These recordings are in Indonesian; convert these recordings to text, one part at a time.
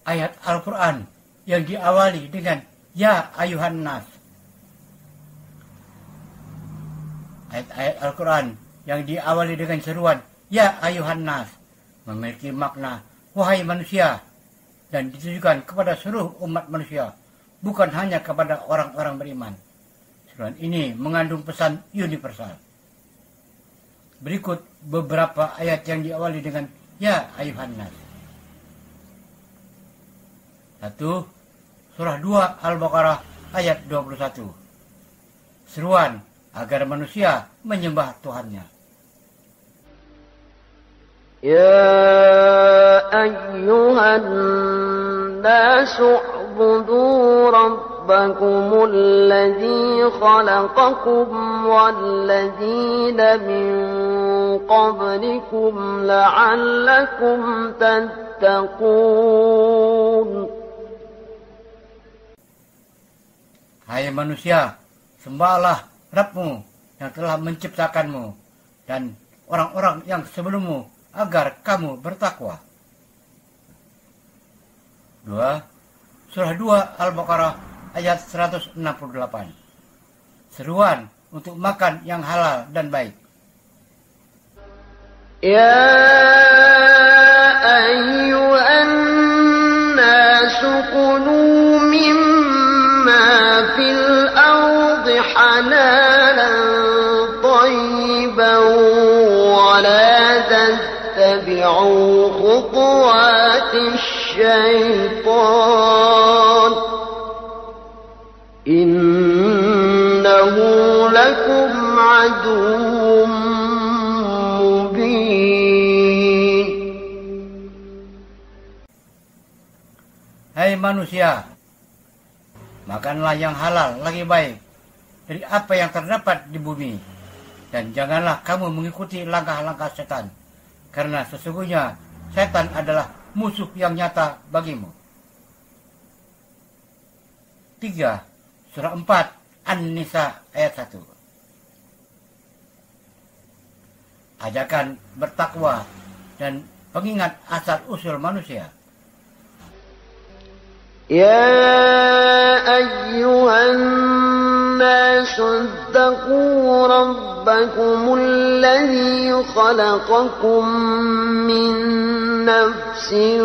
ayat Al-Quran yang diawali dengan Ya Ayuhan Nas. Ayat-ayat Al-Quran yang diawali dengan seruan Ya Ayuhan Nas memiliki makna wahai manusia dan ditujukan kepada seluruh umat manusia, bukan hanya kepada orang-orang beriman. Seruan ini mengandung pesan universal. Berikut beberapa ayat yang diawali dengan Ya Ayuhan Nas. 1. Surah 2 Al-Baqarah ayat 21. Seruan agar manusia menyembah Tuhannya. Ya ayyuhan nasu u'budu rabbakumul ladzi khalaqakum walladzina min qablikum la'allakum tattaqun. Hai manusia, sembahlah Rabbmu yang telah menciptakanmu dan orang-orang yang sebelummu agar kamu bertakwa. 2. Surah 2 Al-Baqarah ayat 168. Seruan untuk makan yang halal dan baik. Ya ayyuhan nasu kulu fil ardi halalan tayyiban wa la tattabi'u khutuwatis syaitan innahu lakum aduwwun mubin. Hai manusia, makanlah yang halal lagi baik dari apa yang terdapat di bumi, dan janganlah kamu mengikuti langkah-langkah setan, karena sesungguhnya setan adalah musuh yang nyata bagimu. 3. Surah 4 An-Nisa ayat 1. Ajakan bertakwa dan pengingat asal-usul manusia. Ya ayyuhan nasu ittaqu rabbakumul ladzi khalaqakum min nafsin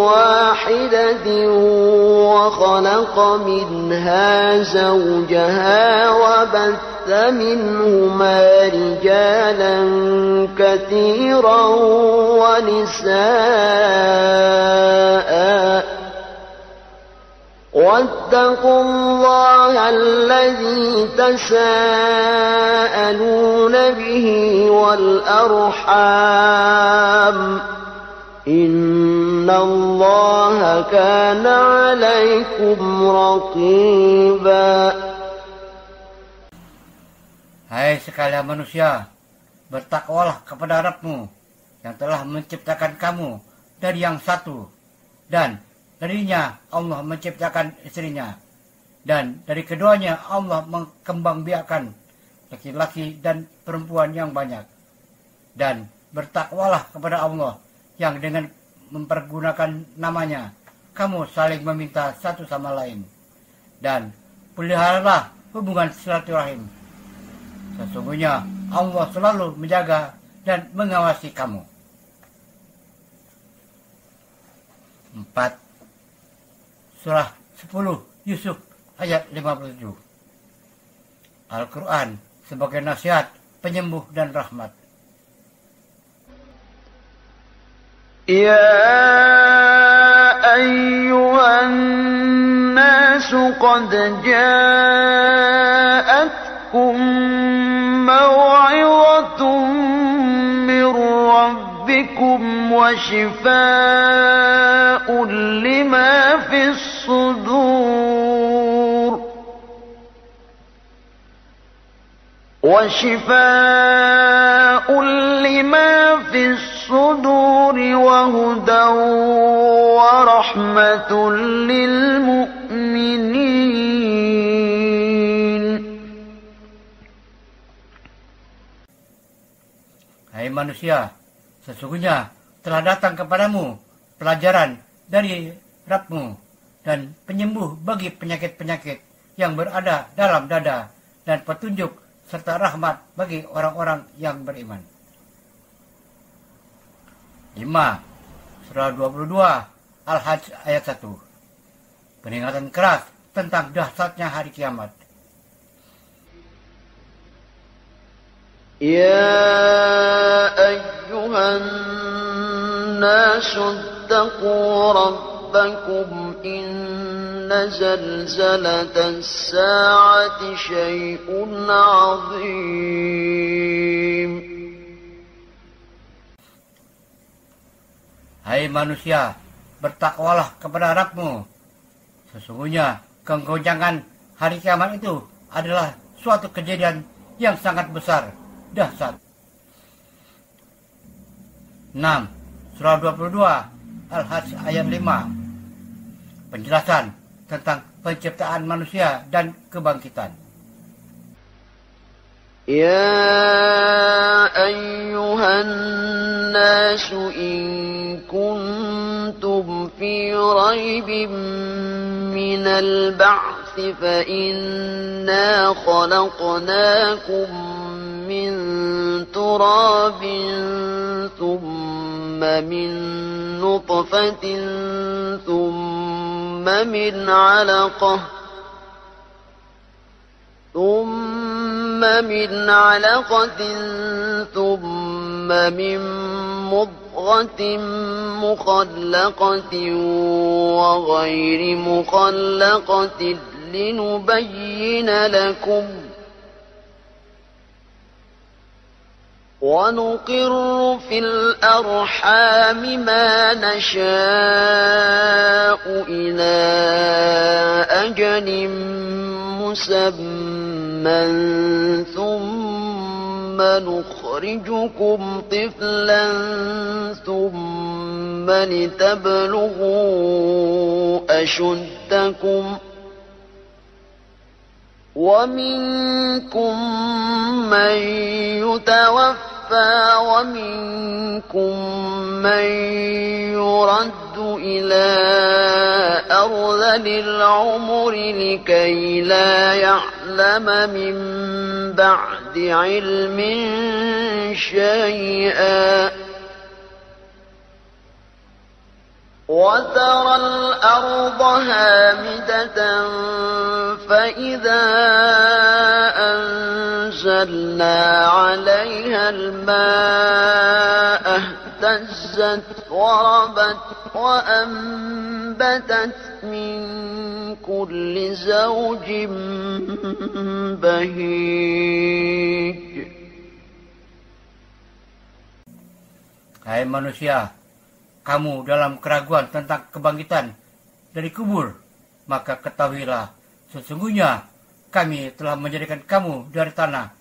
wahidatin wa khalaqa minha zawjaha wa batha minhuma rijalan katsiran wa nisaa'a. واتقوا الله الذي تساءلون به والأرحام إن الله كان عليكم رقيبا. Hai sekalian manusia, bertakwalah kepada Rabbmu yang telah menciptakan kamu dari yang satu, dan darinya Allah menciptakan istrinya, dan dari keduanya Allah mengkembangbiakkan laki-laki dan perempuan yang banyak. Dan bertakwalah kepada Allah yang dengan mempergunakan namanya kamu saling meminta satu sama lain, dan peliharalah hubungan silaturahim. Sesungguhnya Allah selalu menjaga dan mengawasi kamu. 4. Surah 10 Yusuf ayat 57. Al-Quran sebagai nasihat, penyembuh dan rahmat. Ya ayyuhan nasu qad ja'atkum maw'izatun min rabbikum wa shifaa'un lima fis sudur وشفاء لما في الصدور وهدى ورحمة للمؤمنين. Hai manusia, sesungguhnya telah datang kepadamu pelajaran dari Rabbmu dan penyembuh bagi penyakit-penyakit yang berada dalam dada dan petunjuk serta rahmat bagi orang-orang yang beriman. 5. Surah 22 Al-Hajj ayat 1. Peringatan keras tentang dahsyatnya hari kiamat. يا أيها الناس اتقوا ربكم إن زلزلة الساعة شيء عظيم. Hai manusia, bertakwalah kepada Rabbmu. Sesungguhnya kegoncangan hari kiamat itu adalah suatu kejadian yang sangat besar, dahsyat. 6. Surah 22 Al-Hajj ayat 5. Penjelasan tentang penciptaan manusia dan kebangkitan. يا أيها الناس إن كنتم في ريب من البعث فإنا خلقناكم من تراب ثم من نطفة ثم من علقة ثم من مضغة مخلقة وغير مخلقة لنبين لكم ونقر في الأرحام ما نشاء إلى أجل مسمى ثم نخرجكم طفلا ثم لتبلغوا أشدكم ومنكم من يتوفى ومنكم من يرد إلى أرذل العمر لكي لا يعلم من بعد علم شيئا وترى الأرض هامدة فإذا أنزلنا عليها الماء اهتزت وربت وأنبتت من كل زوج بهيج. Hai manusia, kamu dalam keraguan tentang kebangkitan dari kubur, maka ketahuilah, sesungguhnya kami telah menjadikan kamu dari tanah,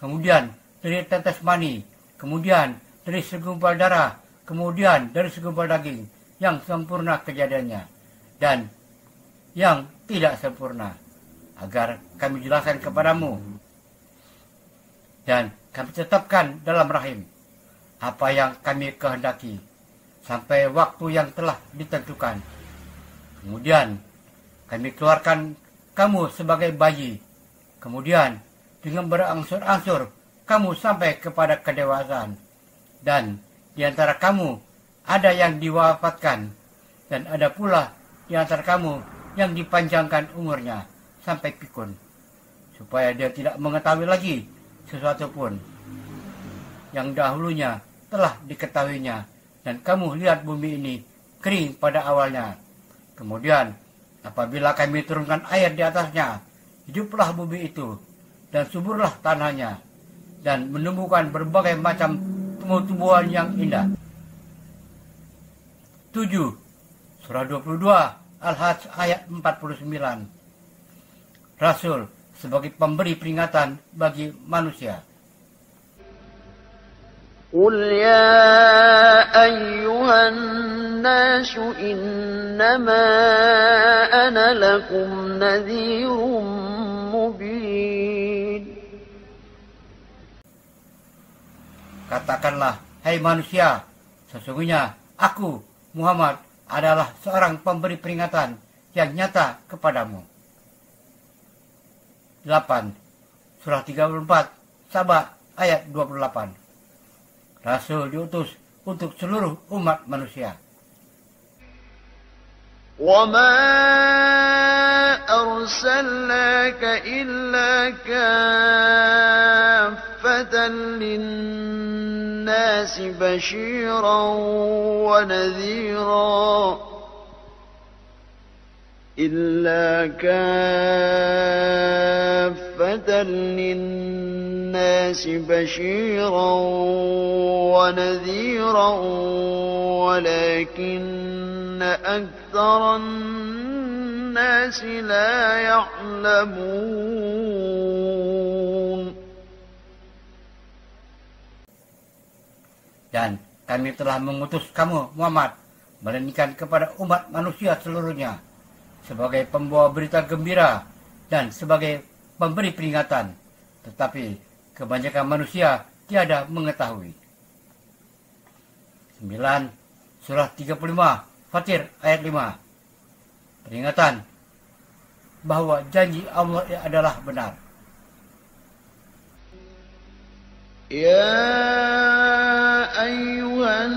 kemudian dari tetes mani, kemudian dari segumpal darah, kemudian dari segumpal daging, yang sempurna kejadiannya, dan yang tidak sempurna, agar kami jelaskan kepadamu. Dan kami tetapkan dalam rahim apa yang kami kehendaki, sampai waktu yang telah ditentukan. Kemudian kami keluarkan kamu sebagai bayi. Kemudian dengan berangsur-angsur kamu sampai kepada kedewasaan. Dan di antara kamu ada yang diwafatkan, dan ada pula di antara kamu yang dipanjangkan umurnya sampai pikun, supaya dia tidak mengetahui lagi sesuatu pun yang dahulunya telah diketahuinya. Dan kamu lihat bumi ini kering pada awalnya. Kemudian apabila kami turunkan air di atasnya, hiduplah bumi itu, dan suburlah tanahnya, dan menumbuhkan berbagai macam tumbuh-tumbuhan yang indah. 7. Surah 22 Al-Hajj ayat 49. Rasul sebagai pemberi peringatan bagi manusia. قل يا أيها الناس إنما أنا لكم نذير مبين. Katakanlah, hai manusia, sesungguhnya aku, Muhammad, adalah seorang pemberi peringatan yang nyata kepadamu. 8. Surah 34, Saba ayat 28. Rasul diutus untuk seluruh umat manusia. وَمَا أَرْسَلْنَاكَ إِلَّا كَافَّةً لِلنَّاسِ بَشِيرًا وَنَذِيرًا ولكن أكثر الناس لا يعلمون. Dan kami telah mengutus kamu Muhammad melainkan kepada umat manusia seluruhnya sebagai pembawa berita gembira dan sebagai pemberi peringatan, tetapi kebanyakan manusia tiada mengetahui. 9. Surah 35, Fatir ayat 5. Peringatan bahwa janji Allah adalah benar. Ya ayyuhan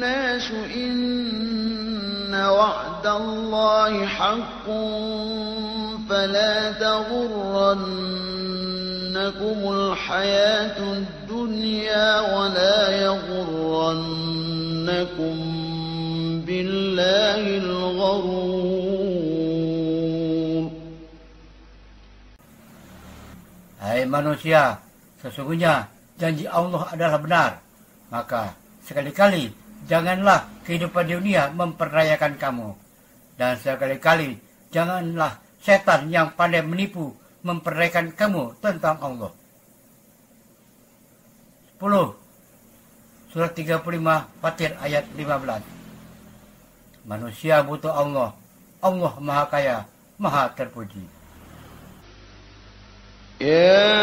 nasu inna wa'dallahi haqqun fala taghurrannakumul hayatud dunya wa la yaghurrannakum billahil gharur. Hai manusia, sesungguhnya janji Allah adalah benar. Maka sekali-kali janganlah kehidupan dunia memperdayakan kamu. Dan sekali-kali janganlah setan yang pandai menipu memperdayakan kamu tentang Allah. 10. Surah 35 Fatir ayat 15. Manusia butuh Allah. Allah Maha Kaya, Maha Terpuji. يا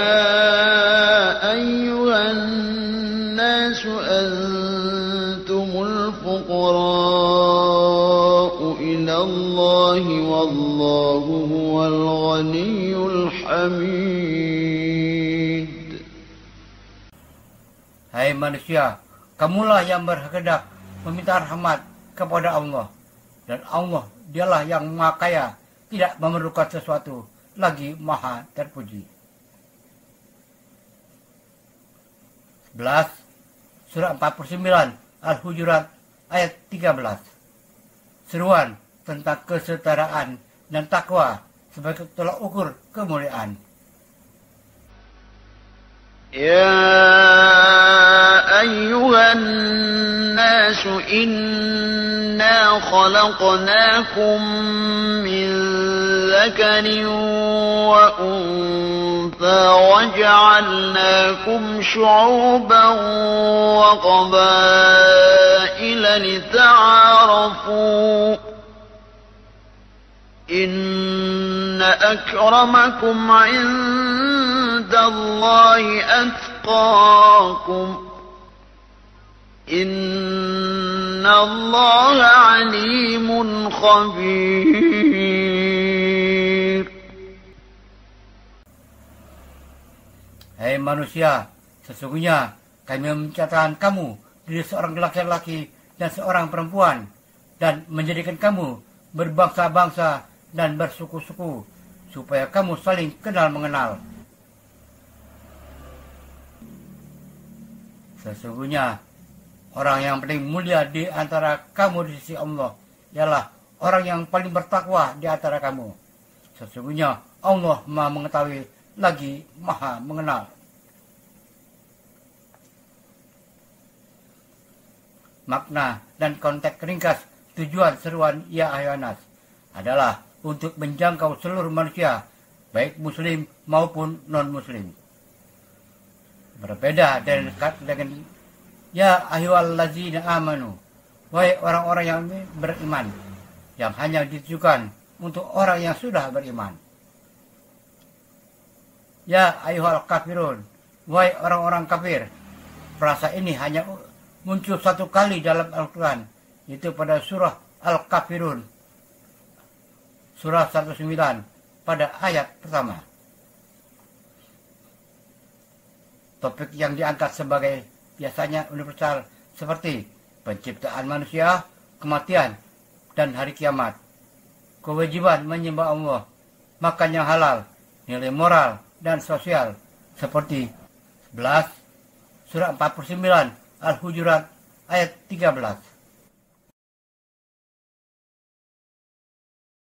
أيها الناس أنتم الفقراء إلى الله والله هو الغني الحميد. Hai manusia, kamulah yang berkehendak meminta rahmat kepada Allah, dan Allah dialah yang Maha Kaya, tidak memerlukan sesuatu, lagi Maha Terpuji. 11. Surah 49 Al-Hujurat ayat 13. Seruan tentang kesetaraan dan takwa sebagai tolak ukur kemuliaan. Ya ayyuhan nasu inna khalaqnakum min dzakarin wa وجعلناكم شعوبا وقبائل لتعارفوا إن أكرمكم عند الله أتقاكم إن الله عليم خبير. Hai manusia, sesungguhnya kami menciptakan kamu dari seorang laki-laki dan seorang perempuan, dan menjadikan kamu berbangsa-bangsa dan bersuku-suku, supaya kamu saling kenal mengenal. Sesungguhnya orang yang paling mulia di antara kamu di sisi Allah ialah orang yang paling bertakwa di antara kamu. Sesungguhnya Allah Maha mengetahui lagi Maha mengenal. Makna dan konteks ringkas tujuan seruan Ya Ayyuhan Nas adalah untuk menjangkau seluruh manusia, baik muslim maupun non-muslim. Berbeda dengan Ya ayyuhallazina amanu, wahai orang-orang yang beriman, yang hanya ditujukan untuk orang yang sudah beriman. Ya ayyuhal kafirun, wahai orang-orang kafir. Frasa ini hanya muncul satu kali dalam Al-Quran, Itu pada surah Al-Kafirun, surah 109 pada ayat pertama. Topik yang diangkat sebagai biasanya universal seperti penciptaan manusia, kematian, dan hari kiamat. Kewajiban menyembah Allah, makan yang halal, nilai moral dan sosial seperti 11 surah 49 Al-Hujurat ayat 13.